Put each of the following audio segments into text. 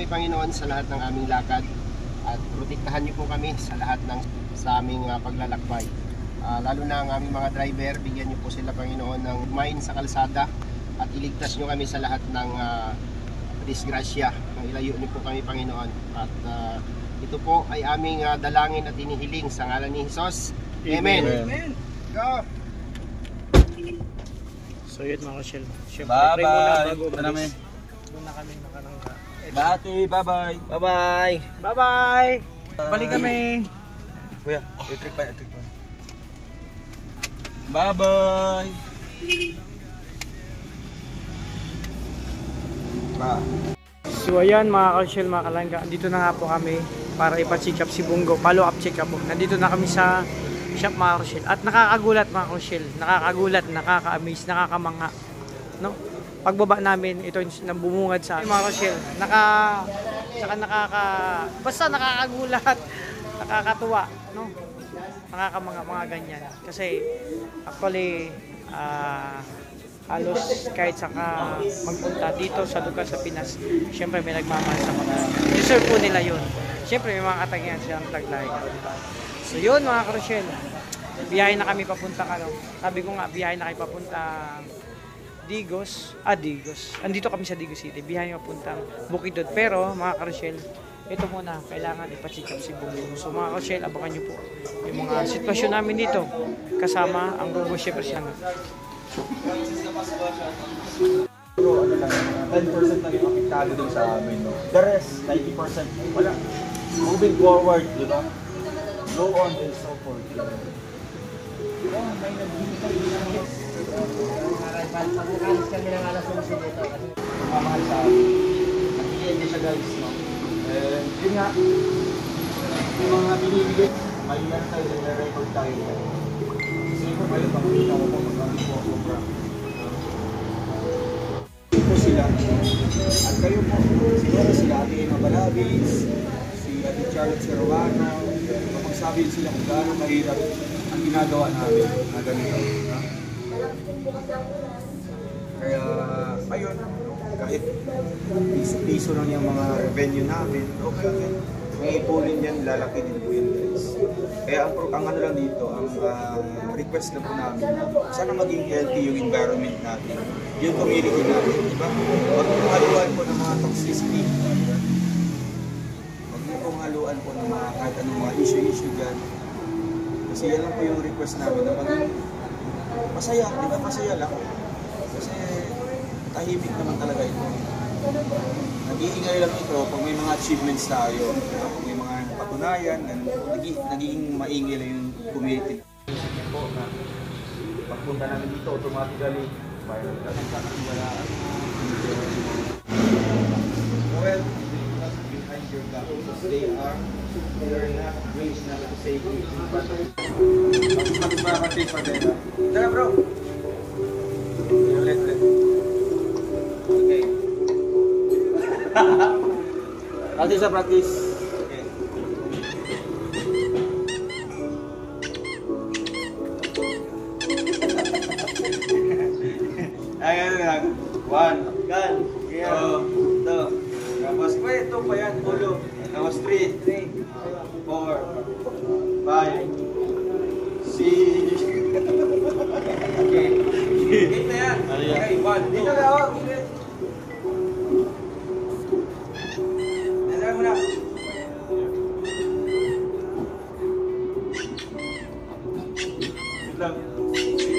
kami Panginoon sa lahat ng aming lakad at protektahan niyo po kami sa lahat ng sa aming paglalakbay. Lalo na ang aming mga driver, bigyan niyo po sila Panginoon ng mind sa kalsada at iligtas niyo kami sa lahat ng disgrasya. Ilayo niyo po kami Panginoon at ito po ay aming dalangin at inihiling sa ngalan ni Jesus. Amen. Amen. Go! So yun mga Rochelle. Bye bye. Muna kami nakarangka. Bati, bye bye. Bye bye! Bye bye! Balik kami! Kuya, electric pa, electric pa. Bye bye. So ayan mga Rochelle, mga kalangga, dito na nga po kami para ipa-check up si Bungo, follow up check up po. Nandito na kami sa shop mga Rochelle at nakakagulat mga Rochelle, nakakagulat, nakaka-amaze, nakakamangha, no? Pagbaba namin, ito yung bumungad sa mga Rochelle, basta nakakagulat, nakakatuwa, no? Nakakamangha mga ganyan kasi actually halos kahit saka magpunta dito sa lugar sa Pinas, syempre may nagmamahal sa mga deserve po nila yun. Syempre may mga katangian silang taglahi. So yun mga Rochelle, biyahe na kami papunta sabi ko nga biyahe na kami papunta Digos. Andito kami sa Digos City, biyahe papuntang Bukidnon. Pero mga Rochelle, ito muna, kailangan ipa-check up si Bungo. So mga Rochelle, abangan nyo po yung mga sitwasyon namin dito kasama ang Robo Chef Persiano. Pero ano lang, 10% lang yung apektado din sa amin, no? The rest, 90%, wala. Moving forward, you know? Go on and so forth. May nagbibigay din pagkakalis kami ng alas 11 dito kasi mamahal sa amin. Nag-i-end siya guys, no? And yun nga, yung mga binibigay, may lang tayo, nag-record tayo. Kasi kung kayo, pakita ko po, mag-amit po ako bra. Po sila, at kayo po, siguro sila Ate Emma Balabis, si Ate Charlotte Serrano, magsabi sila kung gaano mahirap ang ginagawa namin na ganito. Kaya, ayun, kahit piso lang yung mga revenue namin, okay. May ipunin yan, lalaki din po yan guys. Kaya ang ano lang dito, ang request na po namin, sana maging healthy yung environment natin, yung community natin, di ba? Huwag mong haluan po ng mga toxicity. Huwag mong haluan po ng mga kahit anong mga issue dyan. Kasi yan lang po yung request namin na maging masaya, di ba? Masaya lang. Kasi tahimik naman talaga ito. Nag-iingay lang ito pag may mga achievements tayo. Pag may mga patunayan, nagiging maingay lang yung community. Po na pagpunta namin dito, automatically, viral ka ng kakatiwalaan. Well, behind your back, they are not raised na to say anything, but magpapatay pa din. Tara bro! Let. Okay. Practice sa practice. Okay. Ayan lang. 1. Gan. 2. Tapos pa ito pa yan. Ulo. Tapos 3. 4. 5. 6. Okay. 8 na yan. Okay. 1. Dito na ako.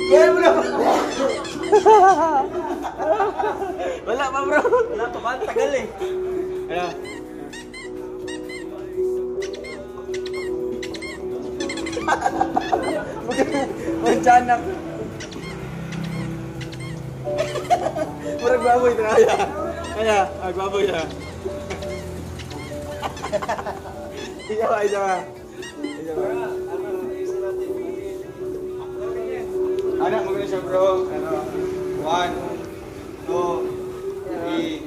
Kaya mo na ba? Wala pa bro. Wala pa ba? Tagal eh. Kaya. Mancanak. Murag baboy na kaya. Kaya, magbaboy na. Isa ba? Anak, maganda siya bro. 1, 2, 3,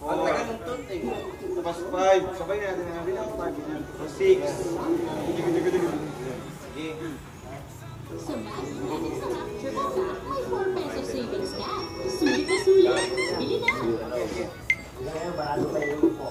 4, tapos 5. Sabay na natin ang bilang 5. Tapos 6. Sige. Sulit na sulit. Bili na. Barado pa yung po.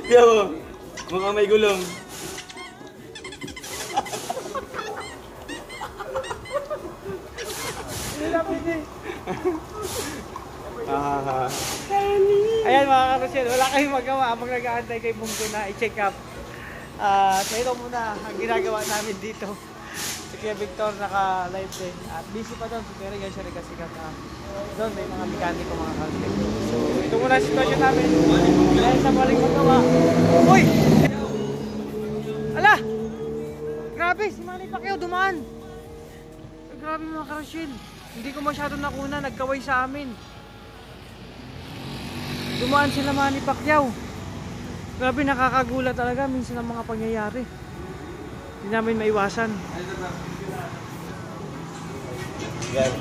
Yo, mukhang may gulong. Ayan mga karusyel, wala kayong magawa habang nag-aantay kay Bungo na i-check up. So ito muna ang ginagawa namin dito. Si Kuya Victor naka-live din. At busy pa doon, pero yan siya nagkasikat na doon may mga mekaniko mga karusyel. So ito muna ang sitwasyon namin. Dahil sa balik magawa. Uy! Ala! Grabe, si Manny Pacquiao dumaan. Grabe mga karusyel. Hindi ko masyado nakuna, nagkaway sa amin. Dumaan sila Manny Pacquiao. Grabe, nakakagulat talaga minsan ang mga pangyayari. Hindi namin maiwasan. Yan.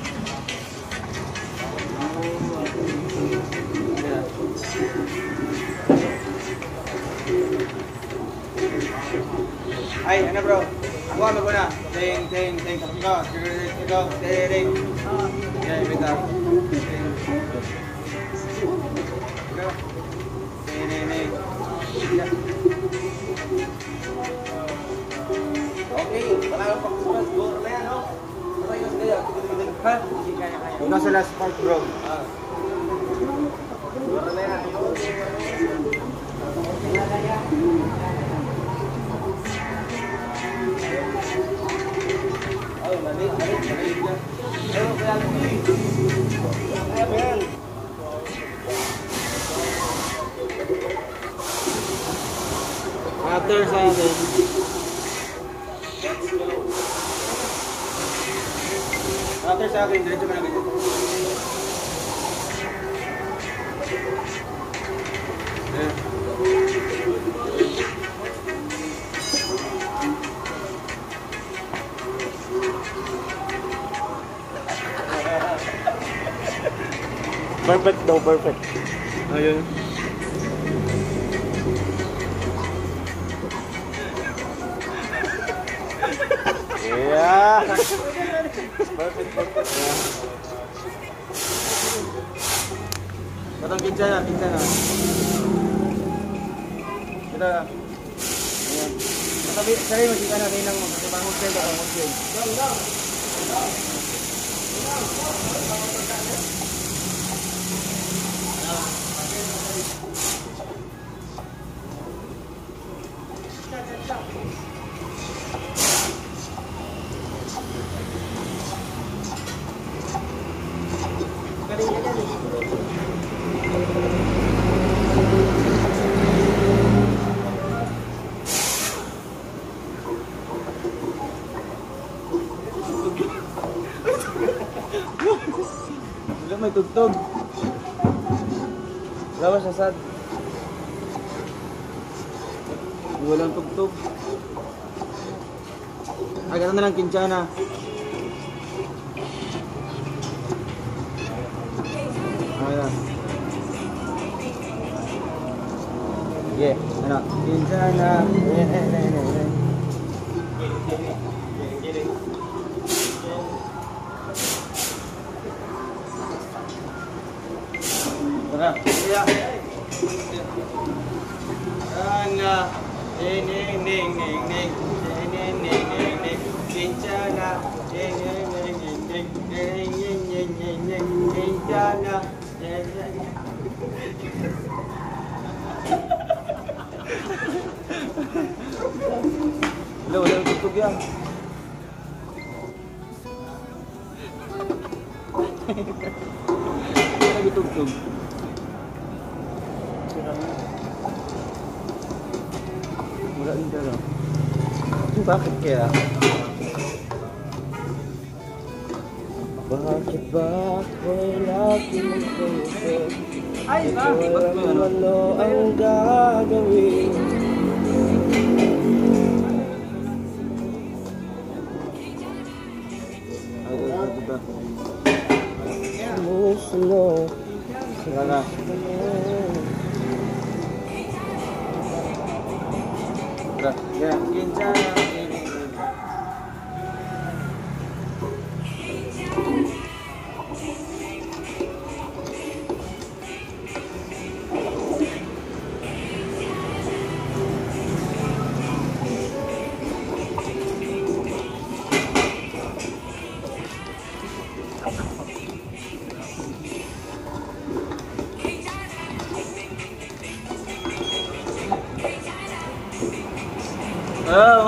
Ay, ano bro? Ako ano ko na? Ting. Ikaw. Ting. Yan, bitaw. Okay, wala kang pagkusulat. Go na yan, no? Matayos kaya. Ha? Ikaw sa last part, bro. Go na yan. Oh, malit. Pero kaya Ayan. After sa atin. After sa akin, diretso mo na ganyan. Perfect daw, perfect. Ayun. Yeah. Perfect. Batang kinsa na. Kita na. Ayan. Matabi, sari mo kita na. Ninang mo. Bangon kayo, bangon kayo. Wala may tugtog. Wala sa sad. Walang tugtog. Ay, gano'n na lang kintsana. Ayan. Yeah, ano? Kintsana. Tara. Yeah. Ana. Ning. Kintsana. Kintsana. Wala yung tugtog yan. Wala yung tugtog. Wala yung dala. Bakit kaya? Bakit ba ako'y lagi magkausap? Ay, bakit? Ano ang gagawin? Musulo. Sige.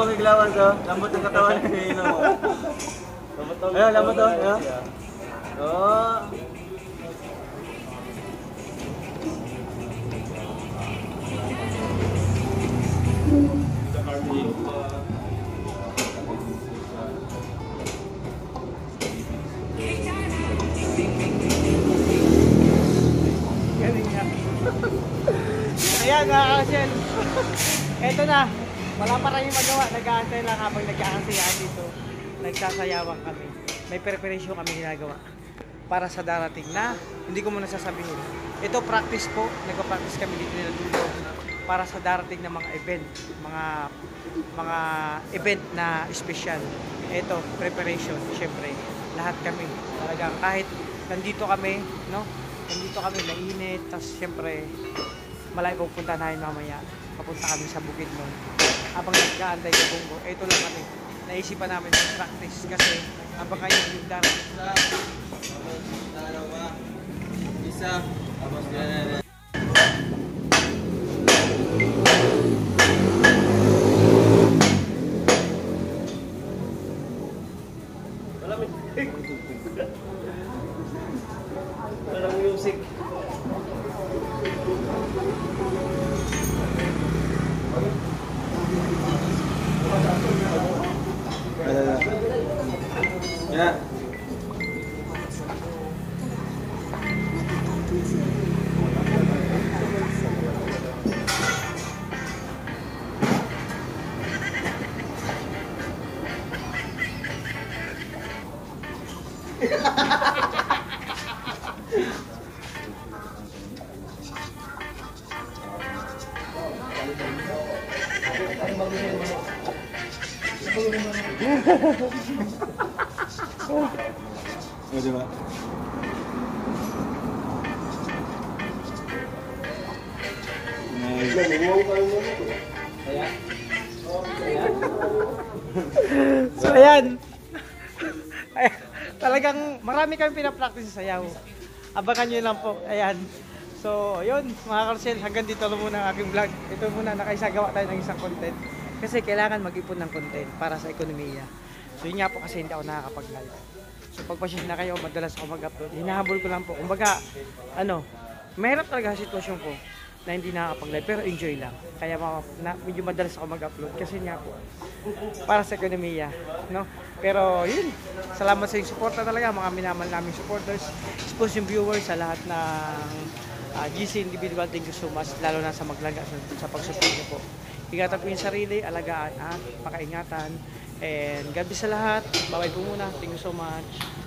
Miglawan to. Lambot ng katawan ni Ino mo. Ayun, lambot to. Ayun. Oh. Galing nga. Ayan mga ka-Rochelle. Eto na. Wala pa rin magawa. Nag-aantay lang habang nag-aantayaan dito. Nagsasayawan kami. May preparation kami ginagawa. Para sa darating na, hindi ko muna sasabihin. Ito practice po. Nagpa-practice kami dito nila dulo. Para sa darating na mga event. Mga event na special. Ito, preparation. Siyempre, lahat kami. Talagang kahit nandito kami, no? Nandito kami, mainit. Tapos siyempre, malayo pupunta namin mamaya. Papunta kami sa bukid nun. Habang nagkaantay sa bunggo, ito lang kami. Naisipan namin ng practice kasi habang kayo yung darating. Isa. Tapos na. Walang music. Yeah. O, diba? So ayan. Ay, talagang marami kami pinapractice sa sayaw. Abangan nyo lang po. Ayan. So yun mga ka-Rochelle, hanggang dito lang muna ang aking vlog. Ito muna, nakaisagawa tayo ng isang content. Kasi kailangan mag-ipon ng content para sa ekonomiya. So yun nga po kasi hindi ako nakakapag-live. So pagpasensya na kayo, madalas ako mag-upload. Hinahabol ko lang po. Kumbaga, mahirap talaga ang sitwasyon ko na hindi nakakapag-live, pero enjoy lang. Kaya medyo madalas ako mag-upload kasi nga po para sa ekonomiya, no? Pero yun, salamat sa inyong suporta talaga, mga minamahal naming supporters, suppose yung viewers sa lahat ng GC individual, thank you so much, lalo na sa maglaga sa pagsuporta po. Ingatan po yung sarili, alagaan at pakaingatan. And God bless sa lahat. Bye-bye po muna. Thank you so much.